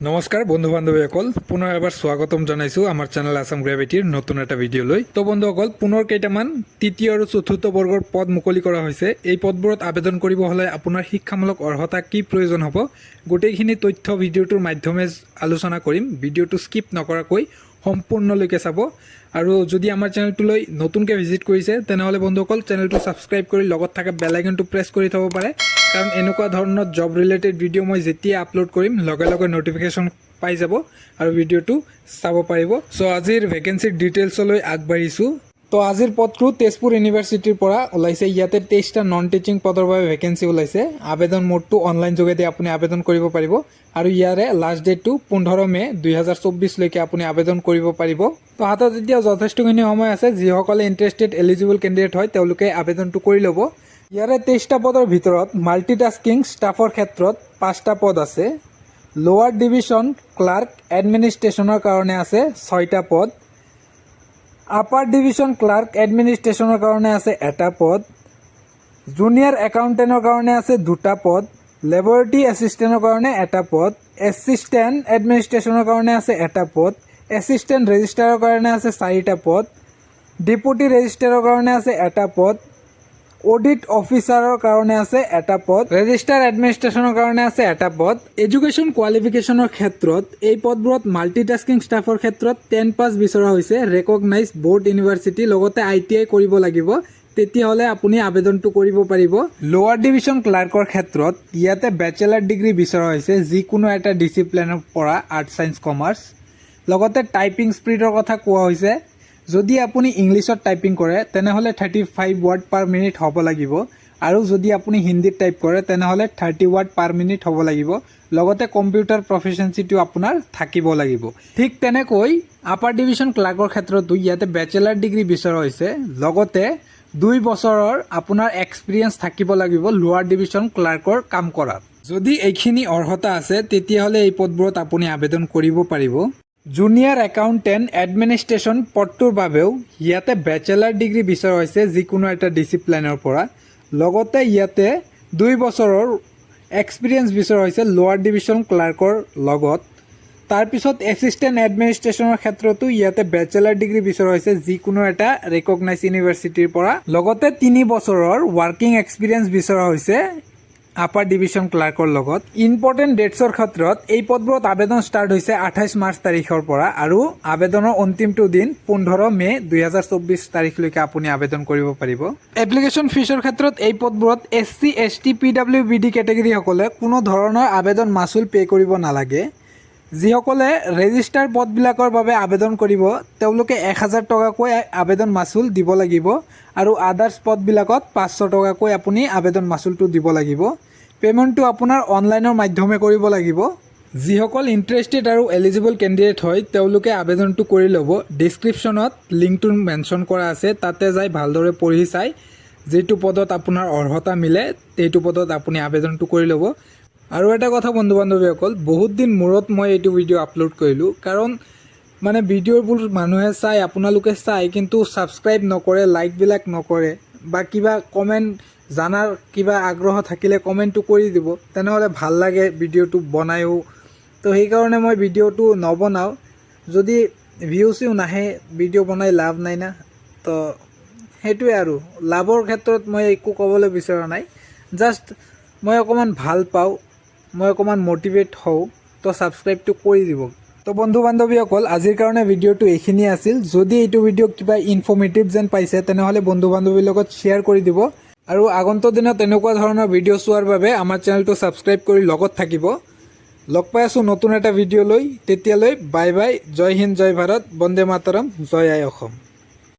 নমস্কাৰ বন্ধু বান্ধৱীসকল পুনৰ এবাৰ স্বাগতম জনাইছোঁ আমাৰ চেনেল আসাম গ্ৰেভিটিৰ নতুন এটা ভিডিঅ'লৈ। তো বন্ধুসকল পুনৰ কেইটামান তৃতীয় আৰু চতুৰ্থ বৰ্গৰ পদ মুকলি কৰা হৈছে। এই পদবোৰত আবেদন কৰিব হ'লে আপোনাৰ শিক্ষামূলক অৰ্হতা কি প্ৰয়োজন হ'ব গোটেইখিনি তথ্য ভিডিঅ'টোৰ মাধ্যমে আলোচনা কৰিম। ভিডিঅ'টো স্কিপ নকৰাকৈ সম্পূৰ্ণলৈকে চাব। আৰু যদি আমাৰ চেনেলটোলৈ নতুনকৈ ভিজিট কৰিছে তেনেহ'লে বন্ধুসকল চেনেলটো ছাবস্ক্ৰাইব কৰি লগত থকা বেল আইকনটো প্ৰেছ কৰি থ'ব পাৰে, কাৰণ এনেকুৱা ধৰণৰ জব ৰিলেটেড ভিডিঅ' মই যেতিয়া আপলোড কৰিম লগে লগে নটিফিকেশ্যন পাই যাব আৰু ভিডিঅ'টো চাব পাৰিব। চ' আজিৰ ভেকেঞ্চিৰ ডিটেইলছলৈ আগবাঢ়িছোঁ। তো আজিৰ পদটো তেজপুৰ ইউনিভাৰ্চিটিৰ পৰা ওলাইছে। ইয়াতে 23টা নন টিচিং পদৰ বাবে ভেকেঞ্চি ওলাইছে। আবেদন মোডটো অনলাইন যোগেদি আপুনি আবেদন কৰিব পাৰিব আৰু ইয়াৰে লাষ্ট ডেটটো 15 মে 2024লৈকে আপুনি আবেদন কৰিব পাৰিব। তো হাতত এতিয়া যথেষ্টখিনি সময় আছে। যিসকলে ইণ্টাৰেষ্টেড এলিজিবল কেণ্ডিডেট হয় তেওঁলোকে আবেদনটো কৰি ল'ব। ইয়াৰে 23টা পদৰ ভিতৰত মাল্টিটাস্কিং ষ্টাফৰ ক্ষেত্ৰত 5টা পদ আছে। লোৱাৰ ডিভিজন ক্লাৰ্ক এডমিনিষ্ট্ৰেশ্যনৰ কাৰণে আছে 6টা পদ। আপাৰ ডিভিজন ক্লাৰ্ক এডমিনিষ্ট্ৰেশ্যনৰ কাৰণে আছে 1টা পদ। জুনিয়ৰ একাউণ্টেণ্টৰ কাৰণে আছে 2টা পদ। লেবৰেটৰী এছিষ্টেণ্টৰ কাৰণে 1টা পদ। এছিষ্টেণ্ট এডমিনিষ্ট্ৰেশ্যনৰ কাৰণে আছে 1টা পদ। এছিষ্টেণ্ট ৰেজিষ্ট্ৰাৰৰ কাৰণে আছে 4টা পদ। ডেপুটি ৰেজিষ্ট্ৰাৰৰ কাৰণে আছে 1টা পদ। অডিট অফিচাৰৰ কাৰণে আছে 1টা পদ। ৰেজিষ্টাৰ এডমিনিষ্ট্ৰেশ্যনৰ কাৰণে আছে 1টা পদ। এডুকেশ্যন কোৱালিফিকেশ্যনৰ ক্ষেত্ৰত এই পদবোৰত মাল্টিটাস্কিং ষ্টাফৰ ক্ষেত্ৰত 10 পাছ বিচৰা হৈছে। ৰেকগনাইজ বৰ্ড ইউনিভাৰ্চিটি লগতে ITI কৰিব লাগিব, তেতিয়াহ'লে আপুনি আবেদনটো কৰিব পাৰিব। লোৱাৰ ডিভিজন ক্লাৰ্কৰ ক্ষেত্ৰত ইয়াতে বেচেলাৰ ডিগ্ৰী বিচৰা হৈছে যিকোনো এটা ডিচিপ্লিনৰ পৰা আৰ্টছ ছায়েন্স কমাৰ্চ। লগতে টাইপিং স্পীডৰ কথা কোৱা হৈছে। যদি আপুনি ইংলিছত টাইপিং কৰে তেনেহ'লে 35 ৱাৰ্ড পাৰ মিনিট হ'ব লাগিব, আৰু যদি আপুনি হিন্দীত টাইপ কৰে তেনেহ'লে 30 ৱাৰ্ড পাৰ মিনিট হ'ব লাগিব। লগতে কম্পিউটাৰ প্ৰফিচিয়েঞ্চিটো আপোনাৰ থাকিব লাগিব। ঠিক তেনেকৈ আপাৰ ডিভিজন ক্লাৰ্কৰ ক্ষেত্ৰতো ইয়াতে বেচেলাৰ ডিগ্ৰী বিচৰা হৈছে। লগতে 2 বছৰৰ আপোনাৰ এক্সপিৰিয়েঞ্চ থাকিব লাগিব লোৱাৰ ডিভিজন ক্লাৰ্কৰ কাম কৰাত। যদি এইখিনি অৰ্হতা আছে তেতিয়াহ'লে এই পদবোৰত আপুনি আবেদন কৰিব পাৰিব। জুনিয়ৰ একাউণ্টেণ্ট এডমিনিষ্ট্ৰেশ্যন পদটোৰ বাবেও ইয়াতে বেচেলাৰ ডিগ্ৰী বিচৰা হৈছে যিকোনো এটা ডিচিপ্লিনৰ পৰা। লগতে ইয়াতে 2 বছৰৰ এক্সপিৰিয়েঞ্চ বিচৰা হৈছে লোৱাৰ ডিভিজন ক্লাৰ্কৰ লগত। তাৰপিছত এছিষ্টেণ্ট এডমিনিষ্ট্ৰেশ্যনৰ ক্ষেত্ৰতো ইয়াতে বেচেলাৰ ডিগ্ৰী বিচৰা হৈছে যিকোনো এটা ৰেকগনাইজ ইউনিভাৰ্চিটিৰ পৰা। লগতে 3 বছৰৰ ৱাৰ্কিং এক্সপিৰিয়েঞ্চ বিচৰা হৈছে আপাৰ ডিভিজন ক্লাৰ্কৰ লগত। ইম্পৰ্টেণ্ট ডেটছৰ ক্ষেত্ৰত এই পদবোৰত আবেদন ষ্টাৰ্ট হৈছে 28 মাৰ্চ তাৰিখৰ পৰা, আৰু আবেদনৰ অন্তিমটো দিন 15 মে 2024 তাৰিখলৈকে আপুনি আবেদন কৰিব পাৰিব। এপ্লিকেশ্যন ফিজৰ ক্ষেত্ৰত এই পদবোৰত SC ST PWBD কেটেগৰীসকলে কোনো ধৰণৰ আবেদন মাচুল পে' কৰিব নালাগে। যিসকলে ৰেজিষ্টাৰ পদবিলাকৰ বাবে আবেদন কৰিব তেওঁলোকে 1000 টকাকৈ আবেদন মাচুল দিব লাগিব, আৰু আদাৰ্ছ পদবিলাকত 500 টকাকৈ আপুনি আবেদন মাচুলটো দিব লাগিব। পে'মেণ্টটো আপোনাৰ অনলাইনৰ মাধ্যমে কৰিব লাগিব। যিসকল ইণ্টাৰেষ্টেড আৰু এলিজিবল কেণ্ডিডেট হয় তেওঁলোকে আবেদনটো কৰি ল'ব। ডিছক্ৰিপশ্যনত লিংকটো মেনশ্যন কৰা আছে, তাতে যাই ভালদৰে পঢ়ি চাই যিটো পদত আপোনাৰ অৰ্হতা মিলে সেইটো পদত আপুনি আবেদনটো কৰি ল'ব। আৰু এটা কথা বন্ধু বান্ধৱীসকল, বহুত দিন মূৰত মই এইটো ভিডিঅ' আপলোড কৰিলোঁ, কাৰণ মানে ভিডিঅ'বোৰ মানুহে চাই, আপোনালোকে চাই কিন্তু ছাবস্ক্ৰাইব নকৰে, লাইকবিলাক নকৰে, বা কিবা কমেণ্ট জানাৰ কিবা আগ্ৰহ থাকিলে কমেণ্টটো কৰি দিব, তেনেহ'লে ভাল লাগে ভিডিঅ'টো বনায়ো। তো সেইকাৰণে মই ভিডিঅ'টো নবনাওঁ। যদি ভিউচিও নাহে ভিডিঅ' বনাই লাভ নাই না। তো সেইটোৱে আৰু, লাভৰ ক্ষেত্ৰত মই একো ক'বলৈ বিচৰা নাই। জাষ্ট মই অকণমান ভাল পাওঁ, মই অকণমান মটিভেট হওঁ, তো ছাবস্ক্ৰাইবটো কৰি দিব। তো বন্ধু বান্ধৱীসকল আজিৰ কাৰণে ভিডিঅ'টো এইখিনিয়ে আছিল। যদি এইটো ভিডিঅ' কিবা ইনফৰ্মেটিভ যেন পাইছে তেনেহ'লে বন্ধু বান্ধৱীৰ লগত শ্বেয়াৰ কৰি দিব, আৰু আগন্তুক দিনত এনেকুৱা ধৰণৰ ভিডিঅ' চোৱাৰ বাবে আমাৰ চেনেলটো ছাবস্ক্ৰাইব কৰি লগত থাকিব। লগ পাই আছোঁ নতুন এটা ভিডিঅ' লৈ। তেতিয়ালৈ বাই বাই। জয় হিন্দ, জয় ভাৰত, বন্দে মাতৰম, জয় আই অসম।